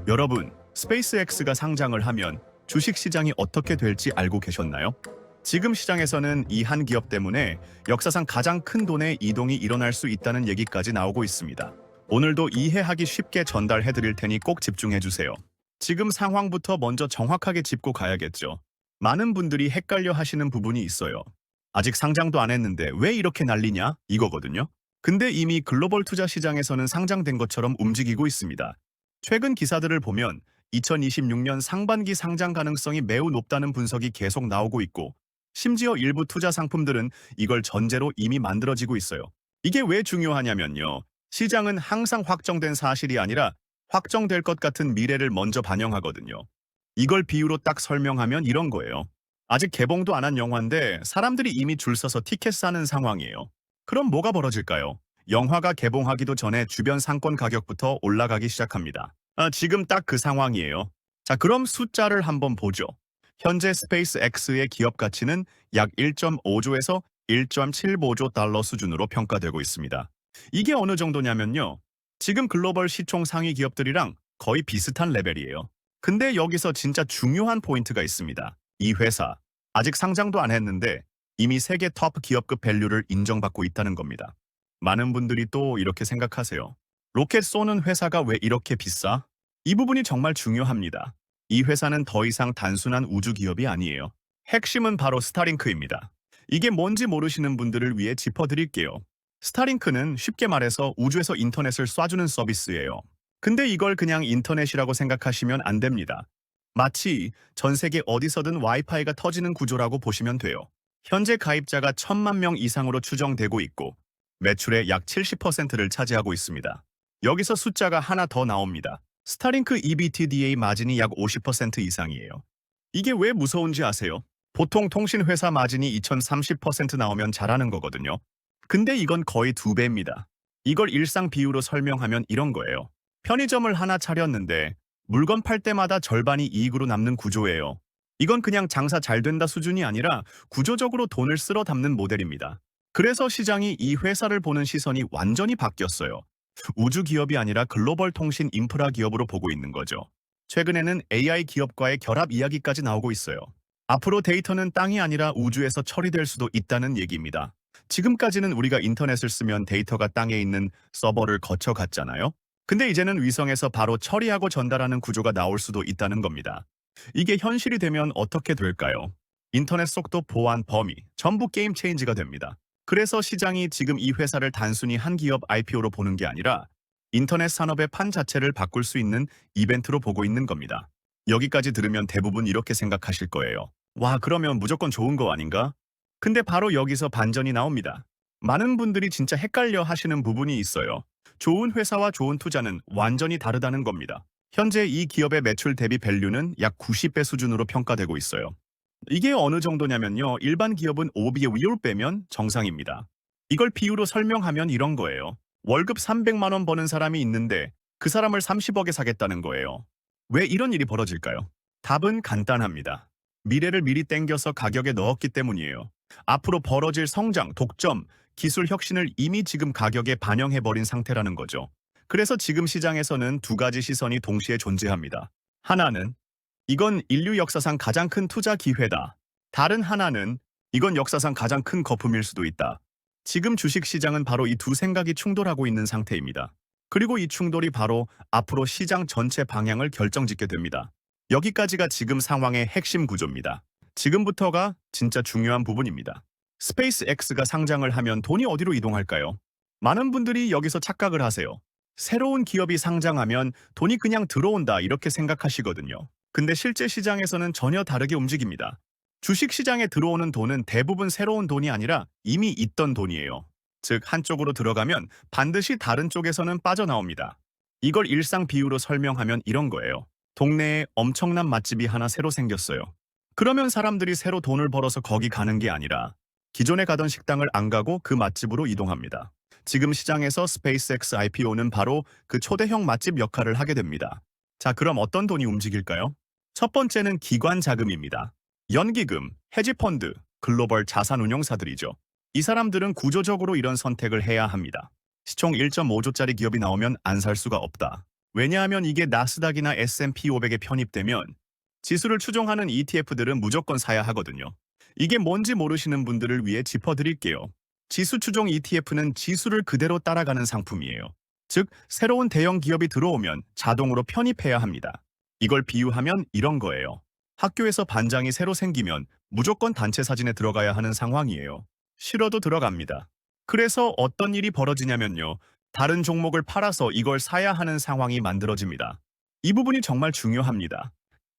여러분, 스페이스X가 상장을 하면 주식 시장이 어떻게 될지 알고 계셨나요? 지금 시장에서는 이 한 기업 때문에 역사상 가장 큰 돈의 이동이 일어날 수 있다는 얘기까지 나오고 있습니다. 오늘도 이해하기 쉽게 전달해 드릴 테니 꼭 집중해 주세요. 지금 상황부터 먼저 정확하게 짚고 가야겠죠. 많은 분들이 헷갈려 하시는 부분이 있어요. 아직 상장도 안 했는데 왜 이렇게 난리냐? 이거거든요. 근데 이미 글로벌 투자 시장에서는 상장된 것처럼 움직이고 있습니다. 최근 기사들을 보면 2026년 상반기 상장 가능성이 매우 높다는 분석이 계속 나오고 있고, 심지어 일부 투자 상품들은 이걸 전제로 이미 만들어지고 있어요. 이게 왜 중요하냐면요. 시장은 항상 확정된 사실이 아니라 확정될 것 같은 미래를 먼저 반영하거든요. 이걸 비유로 딱 설명하면 이런 거예요. 아직 개봉도 안 한 영화인데 사람들이 이미 줄 서서 티켓 사는 상황이에요. 그럼 뭐가 벌어질까요? 영화가 개봉하기도 전에 주변 상권 가격부터 올라가기 시작합니다. 지금 딱 그 상황이에요. 자, 그럼 숫자를 한번 보죠. 현재 스페이스X의 기업 가치는 약 1.5조에서 1.75조 달러 수준으로 평가되고 있습니다. 이게 어느 정도냐면요. 지금 글로벌 시총 상위 기업들이랑 거의 비슷한 레벨이에요. 근데 여기서 진짜 중요한 포인트가 있습니다. 이 회사, 아직 상장도 안 했는데 이미 세계 톱 기업급 밸류를 인정받고 있다는 겁니다. 많은 분들이 또 이렇게 생각하세요. 로켓 쏘는 회사가 왜 이렇게 비싸? 이 부분이 정말 중요합니다. 이 회사는 더 이상 단순한 우주 기업이 아니에요. 핵심은 바로 스타링크입니다. 이게 뭔지 모르시는 분들을 위해 짚어드릴게요. 스타링크는 쉽게 말해서 우주에서 인터넷을 쏴주는 서비스예요. 근데 이걸 그냥 인터넷이라고 생각하시면 안 됩니다. 마치 전 세계 어디서든 와이파이가 터지는 구조라고 보시면 돼요. 현재 가입자가 1,000만 명 이상으로 추정되고 있고 매출의 약 70%를 차지하고 있습니다. 여기서 숫자가 하나 더 나옵니다. 스타링크 EBITDA 마진이 약 50% 이상이에요. 이게 왜 무서운지 아세요? 보통 통신회사 마진이 2030% 나오면 잘하는 거거든요. 근데 이건 거의 2배입니다. 이걸 일상 비유로 설명하면 이런 거예요. 편의점을 하나 차렸는데 물건 팔 때마다 절반이 이익으로 남는 구조예요. 이건 그냥 장사 잘 된다 수준이 아니라 구조적으로 돈을 쓸어 담는 모델입니다. 그래서 시장이 이 회사를 보는 시선이 완전히 바뀌었어요. 우주 기업이 아니라 글로벌 통신 인프라 기업으로 보고 있는 거죠. 최근에는 AI 기업과의 결합 이야기까지 나오고 있어요. 앞으로 데이터는 땅이 아니라 우주에서 처리될 수도 있다는 얘기입니다. 지금까지는 우리가 인터넷을 쓰면 데이터가 땅에 있는 서버를 거쳐갔잖아요. 근데 이제는 위성에서 바로 처리하고 전달하는 구조가 나올 수도 있다는 겁니다. 이게 현실이 되면 어떻게 될까요? 인터넷 속도, 보안, 범위, 전부 게임 체인지가 됩니다. 그래서 시장이 지금 이 회사를 단순히 한 기업 IPO로 보는 게 아니라 인터넷 산업의 판 자체를 바꿀 수 있는 이벤트로 보고 있는 겁니다. 여기까지 들으면 대부분 이렇게 생각하실 거예요. 와, 그러면 무조건 좋은 거 아닌가? 근데 바로 여기서 반전이 나옵니다. 많은 분들이 진짜 헷갈려 하시는 부분이 있어요. 좋은 회사와 좋은 투자는 완전히 다르다는 겁니다. 현재 이 기업의 매출 대비 밸류는 약 90배 수준으로 평가되고 있어요. 이게 어느 정도냐면요. 일반 기업은 5배 위로 빼면 정상입니다. 이걸 비유로 설명하면 이런 거예요. 월급 300만 원 버는 사람이 있는데 그 사람을 30억에 사겠다는 거예요. 왜 이런 일이 벌어질까요? 답은 간단합니다. 미래를 미리 땡겨서 가격에 넣었기 때문이에요. 앞으로 벌어질 성장, 독점, 기술 혁신을 이미 지금 가격에 반영해버린 상태라는 거죠. 그래서 지금 시장에서는 두 가지 시선이 동시에 존재합니다. 하나는 이건 인류 역사상 가장 큰 투자 기회다. 다른 하나는 이건 역사상 가장 큰 거품일 수도 있다. 지금 주식 시장은 바로 이 두 생각이 충돌하고 있는 상태입니다. 그리고 이 충돌이 바로 앞으로 시장 전체 방향을 결정짓게 됩니다. 여기까지가 지금 상황의 핵심 구조입니다. 지금부터가 진짜 중요한 부분입니다. 스페이스X가 상장을 하면 돈이 어디로 이동할까요? 많은 분들이 여기서 착각을 하세요. 새로운 기업이 상장하면 돈이 그냥 들어온다 이렇게 생각하시거든요. 근데 실제 시장에서는 전혀 다르게 움직입니다. 주식 시장에 들어오는 돈은 대부분 새로운 돈이 아니라 이미 있던 돈이에요. 즉, 한쪽으로 들어가면 반드시 다른 쪽에서는 빠져나옵니다. 이걸 일상 비유로 설명하면 이런 거예요. 동네에 엄청난 맛집이 하나 새로 생겼어요. 그러면 사람들이 새로 돈을 벌어서 거기 가는 게 아니라 기존에 가던 식당을 안 가고 그 맛집으로 이동합니다. 지금 시장에서 스페이스X IPO는 바로 그 초대형 맛집 역할을 하게 됩니다. 자, 그럼 어떤 돈이 움직일까요? 첫 번째는 기관 자금입니다. 연기금, 헤지펀드, 글로벌 자산운용사들이죠. 이 사람들은 구조적으로 이런 선택을 해야 합니다. 시총 1.5조짜리 기업이 나오면 안 살 수가 없다. 왜냐하면 이게 나스닥이나 S&P 500에 편입되면 지수를 추종하는 ETF들은 무조건 사야 하거든요. 이게 뭔지 모르시는 분들을 위해 짚어드릴게요. 지수 추종 ETF는 지수를 그대로 따라가는 상품이에요. 즉, 새로운 대형 기업이 들어오면 자동으로 편입해야 합니다. 이걸 비유하면 이런 거예요. 학교에서 반장이 새로 생기면 무조건 단체 사진에 들어가야 하는 상황이에요. 싫어도 들어갑니다. 그래서 어떤 일이 벌어지냐면요. 다른 종목을 팔아서 이걸 사야 하는 상황이 만들어집니다. 이 부분이 정말 중요합니다.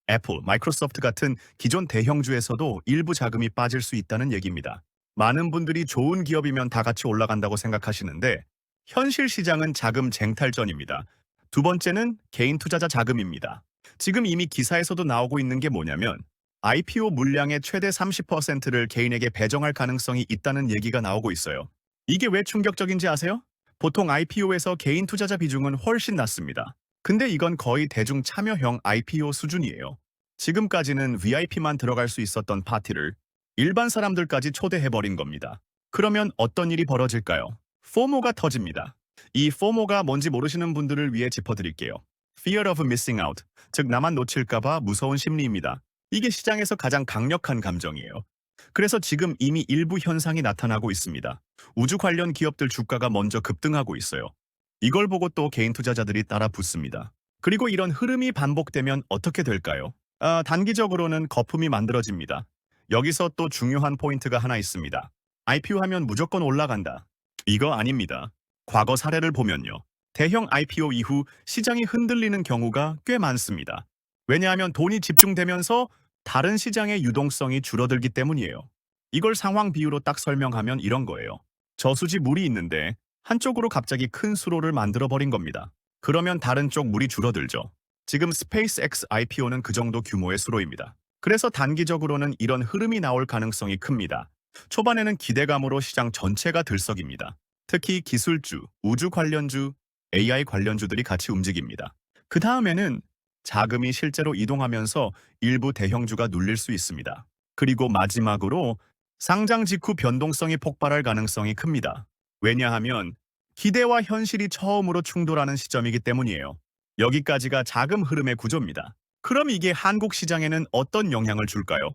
애플, 마이크로소프트 같은 기존 대형주에서도 일부 자금이 빠질 수 있다는 얘기입니다. 많은 분들이 좋은 기업이면 다 같이 올라간다고 생각하시는데 현실 시장은 자금 쟁탈전입니다. 두 번째는 개인 투자자 자금입니다. 지금 이미 기사에서도 나오고 있는 게 뭐냐면 IPO 물량의 최대 30%를 개인에게 배정할 가능성이 있다는 얘기가 나오고 있어요. 이게 왜 충격적인지 아세요? 보통 IPO에서 개인 투자자 비중은 훨씬 낮습니다. 근데 이건 거의 대중 참여형 IPO 수준이에요. 지금까지는 VIP만 들어갈 수 있었던 파티를 일반 사람들까지 초대해버린 겁니다. 그러면 어떤 일이 벌어질까요? 포모가 터집니다. 이 FOMO가 뭔지 모르시는 분들을 위해 짚어드릴게요. Fear of missing out, 즉 나만 놓칠까봐 무서운 심리입니다. 이게 시장에서 가장 강력한 감정이에요. 그래서 지금 이미 일부 현상이 나타나고 있습니다. 우주 관련 기업들 주가가 먼저 급등하고 있어요. 이걸 보고 또 개인 투자자들이 따라 붙습니다. 그리고 이런 흐름이 반복되면 어떻게 될까요? 단기적으로는 거품이 만들어집니다. 여기서 또 중요한 포인트가 하나 있습니다. IPO 하면 무조건 올라간다. 이거 아닙니다. 과거 사례를 보면요. 대형 IPO 이후 시장이 흔들리는 경우가 꽤 많습니다. 왜냐하면 돈이 집중되면서 다른 시장의 유동성이 줄어들기 때문이에요. 이걸 상황 비유로 딱 설명하면 이런 거예요. 저수지 물이 있는데 한쪽으로 갑자기 큰 수로를 만들어버린 겁니다. 그러면 다른 쪽 물이 줄어들죠. 지금 스페이스X IPO는 그 정도 규모의 수로입니다. 그래서 단기적으로는 이런 흐름이 나올 가능성이 큽니다. 초반에는 기대감으로 시장 전체가 들썩입니다. 특히 기술주, 우주 관련주, AI 관련주들이 같이 움직입니다. 그 다음에는 자금이 실제로 이동하면서 일부 대형주가 눌릴 수 있습니다. 그리고 마지막으로 상장 직후 변동성이 폭발할 가능성이 큽니다. 왜냐하면 기대와 현실이 처음으로 충돌하는 시점이기 때문이에요. 여기까지가 자금 흐름의 구조입니다. 그럼 이게 한국 시장에는 어떤 영향을 줄까요?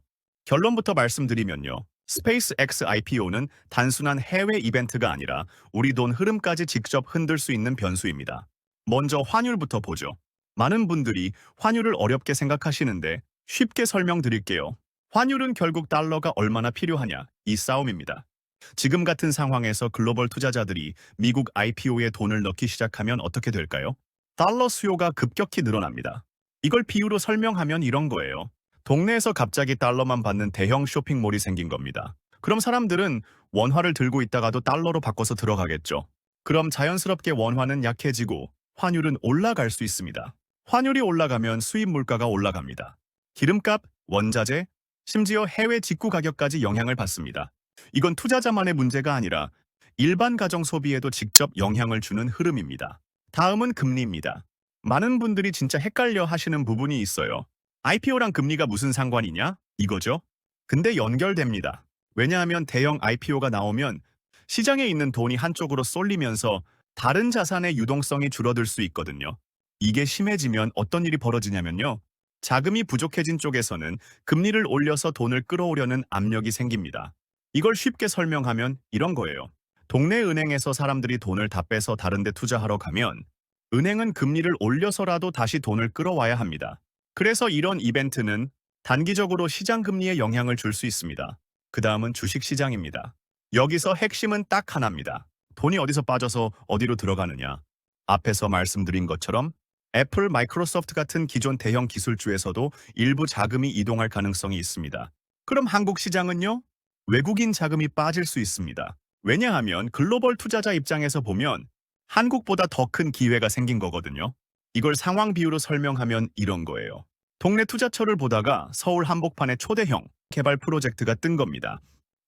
결론부터 말씀드리면요. 스페이스X IPO는 단순한 해외 이벤트가 아니라 우리 돈 흐름까지 직접 흔들 수 있는 변수입니다. 먼저 환율부터 보죠. 많은 분들이 환율을 어렵게 생각하시는데 쉽게 설명드릴게요. 환율은 결국 달러가 얼마나 필요하냐, 이 싸움입니다. 지금 같은 상황에서 글로벌 투자자들이 미국 IPO에 돈을 넣기 시작하면 어떻게 될까요? 달러 수요가 급격히 늘어납니다. 이걸 비유로 설명하면 이런 거예요. 동네에서 갑자기 달러만 받는 대형 쇼핑몰이 생긴 겁니다. 그럼 사람들은 원화를 들고 있다가도 달러로 바꿔서 들어가겠죠. 그럼 자연스럽게 원화는 약해지고 환율은 올라갈 수 있습니다. 환율이 올라가면 수입 물가가 올라갑니다. 기름값, 원자재, 심지어 해외 직구 가격까지 영향을 받습니다. 이건 투자자만의 문제가 아니라 일반 가정 소비에도 직접 영향을 주는 흐름입니다. 다음은 금리입니다. 많은 분들이 진짜 헷갈려 하시는 부분이 있어요. IPO랑 금리가 무슨 상관이냐? 이거죠. 근데 연결됩니다. 왜냐하면 대형 IPO가 나오면 시장에 있는 돈이 한쪽으로 쏠리면서 다른 자산의 유동성이 줄어들 수 있거든요. 이게 심해지면 어떤 일이 벌어지냐면요. 자금이 부족해진 쪽에서는 금리를 올려서 돈을 끌어오려는 압력이 생깁니다. 이걸 쉽게 설명하면 이런 거예요. 동네 은행에서 사람들이 돈을 다 빼서 다른 데 투자하러 가면 은행은 금리를 올려서라도 다시 돈을 끌어와야 합니다. 그래서 이런 이벤트는 단기적으로 시장 금리에 영향을 줄 수 있습니다. 그 다음은 주식시장입니다. 여기서 핵심은 딱 하나입니다. 돈이 어디서 빠져서 어디로 들어가느냐. 앞에서 말씀드린 것처럼 애플, 마이크로소프트 같은 기존 대형 기술주에서도 일부 자금이 이동할 가능성이 있습니다. 그럼 한국 시장은요? 외국인 자금이 빠질 수 있습니다. 왜냐하면 글로벌 투자자 입장에서 보면 한국보다 더 큰 기회가 생긴 거거든요. 이걸 상황 비유로 설명하면 이런 거예요. 동네 투자처를 보다가 서울 한복판에 초대형 개발 프로젝트가 뜬 겁니다.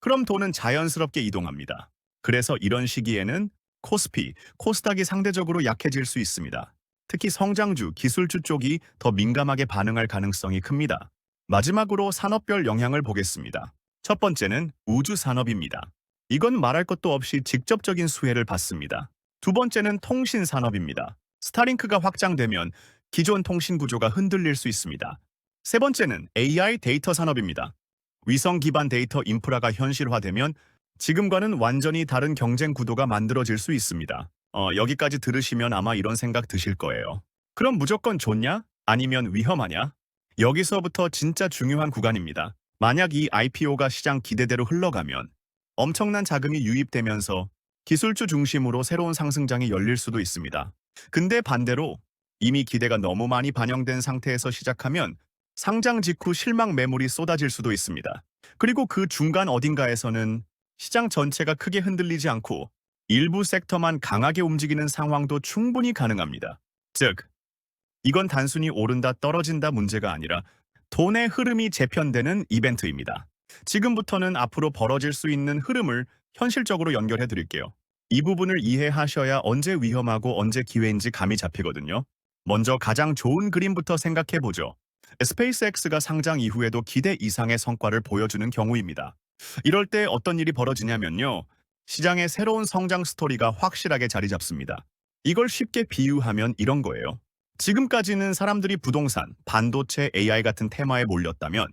그럼 돈은 자연스럽게 이동합니다. 그래서 이런 시기에는 코스피, 코스닥이 상대적으로 약해질 수 있습니다. 특히 성장주, 기술주 쪽이 더 민감하게 반응할 가능성이 큽니다. 마지막으로 산업별 영향을 보겠습니다. 첫 번째는 우주 산업입니다. 이건 말할 것도 없이 직접적인 수혜를 받습니다. 두 번째는 통신 산업입니다. 스타링크가 확장되면 기존 통신 구조가 흔들릴 수 있습니다. 세 번째는 AI 데이터 산업입니다. 위성 기반 데이터 인프라가 현실화되면 지금과는 완전히 다른 경쟁 구도가 만들어질 수 있습니다. 여기까지 들으시면 아마 이런 생각 드실 거예요. 그럼 무조건 좋냐? 아니면 위험하냐? 여기서부터 진짜 중요한 구간입니다. 만약 이 IPO가 시장 기대대로 흘러가면 엄청난 자금이 유입되면서 기술주 중심으로 새로운 상승장이 열릴 수도 있습니다. 근데 반대로 이미 기대가 너무 많이 반영된 상태에서 시작하면 상장 직후 실망 매물이 쏟아질 수도 있습니다. 그리고 그 중간 어딘가에서는 시장 전체가 크게 흔들리지 않고 일부 섹터만 강하게 움직이는 상황도 충분히 가능합니다. 즉, 이건 단순히 오른다 떨어진다 문제가 아니라 돈의 흐름이 재편되는 이벤트입니다. 지금부터는 앞으로 벌어질 수 있는 흐름을 현실적으로 연결해 드릴게요. 이 부분을 이해하셔야 언제 위험하고 언제 기회인지 감이 잡히거든요. 먼저 가장 좋은 그림부터 생각해 보죠. 스페이스X가 상장 이후에도 기대 이상의 성과를 보여주는 경우입니다. 이럴 때 어떤 일이 벌어지냐면요. 시장의 새로운 성장 스토리가 확실하게 자리 잡습니다. 이걸 쉽게 비유하면 이런 거예요. 지금까지는 사람들이 부동산, 반도체, AI 같은 테마에 몰렸다면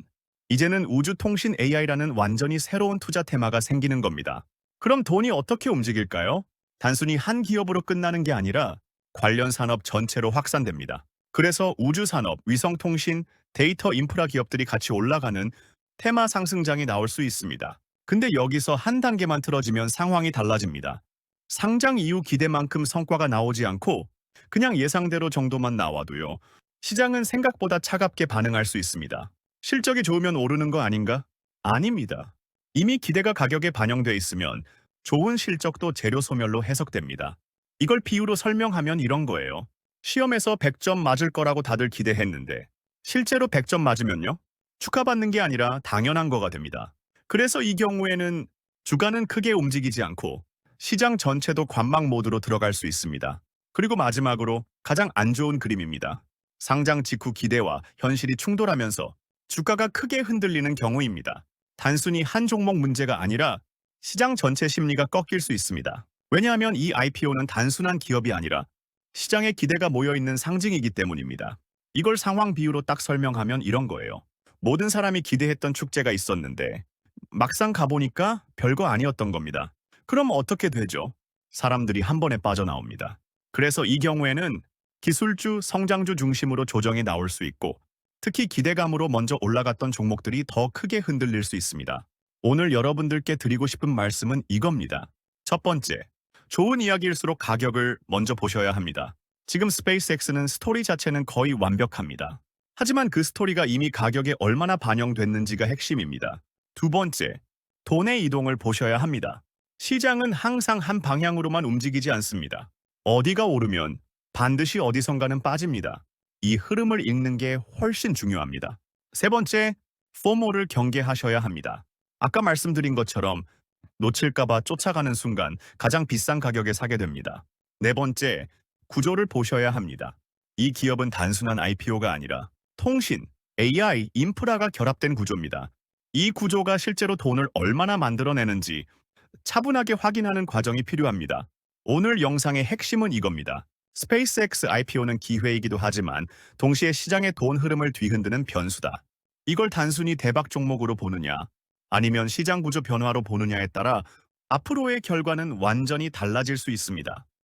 이제는 우주통신 AI라는 완전히 새로운 투자 테마가 생기는 겁니다. 그럼 돈이 어떻게 움직일까요? 단순히 한 기업으로 끝나는 게 아니라 관련 산업 전체로 확산됩니다. 그래서 우주산업, 위성통신, 데이터 인프라 기업들이 같이 올라가는 테마 상승장이 나올 수 있습니다. 근데 여기서 한 단계만 틀어지면 상황이 달라집니다. 상장 이후 기대만큼 성과가 나오지 않고 그냥 예상대로 정도만 나와도요. 시장은 생각보다 차갑게 반응할 수 있습니다. 실적이 좋으면 오르는 거 아닌가? 아닙니다. 이미 기대가 가격에 반영돼 있으면 좋은 실적도 재료 소멸로 해석됩니다. 이걸 비유로 설명하면 이런 거예요. 시험에서 100점 맞을 거라고 다들 기대했는데 실제로 100점 맞으면요? 축하받는 게 아니라 당연한 거가 됩니다. 그래서 이 경우에는 주가는 크게 움직이지 않고 시장 전체도 관망 모드로 들어갈 수 있습니다. 그리고 마지막으로 가장 안 좋은 그림입니다. 상장 직후 기대와 현실이 충돌하면서 주가가 크게 흔들리는 경우입니다. 단순히 한 종목 문제가 아니라 시장 전체 심리가 꺾일 수 있습니다. 왜냐하면 이 IPO는 단순한 기업이 아니라 시장의 기대가 모여있는 상징이기 때문입니다. 이걸 상황 비유로 딱 설명하면 이런 거예요. 모든 사람이 기대했던 축제가 있었는데 막상 가보니까 별거 아니었던 겁니다. 그럼 어떻게 되죠? 사람들이 한 번에 빠져나옵니다. 그래서 이 경우에는 기술주, 성장주 중심으로 조정이 나올 수 있고 특히 기대감으로 먼저 올라갔던 종목들이 더 크게 흔들릴 수 있습니다. 오늘 여러분들께 드리고 싶은 말씀은 이겁니다. 첫 번째, 좋은 이야기일수록 가격을 먼저 보셔야 합니다. 지금 스페이스X는 스토리 자체는 거의 완벽합니다. 하지만 그 스토리가 이미 가격에 얼마나 반영됐는지가 핵심입니다. 두 번째, 돈의 이동을 보셔야 합니다. 시장은 항상 한 방향으로만 움직이지 않습니다. 어디가 오르면 반드시 어디선가는 빠집니다. 이 흐름을 읽는 게 훨씬 중요합니다. 세 번째, 포모를 경계하셔야 합니다. 아까 말씀드린 것처럼 놓칠까봐 쫓아가는 순간 가장 비싼 가격에 사게 됩니다. 네 번째, 구조를 보셔야 합니다. 이 기업은 단순한 IPO가 아니라 통신, AI, 인프라가 결합된 구조입니다. 이 구조가 실제로 돈을 얼마나 만들어내는지 차분하게 확인하는 과정이 필요합니다. 오늘 영상의 핵심은 이겁니다. 스페이스X IPO는 기회이기도 하지만 동시에 시장의 돈 흐름을 뒤흔드는 변수다. 이걸 단순히 대박 종목으로 보느냐, 아니면 시장 구조 변화로 보느냐에 따라 앞으로의 결과는 완전히 달라질 수 있습니다.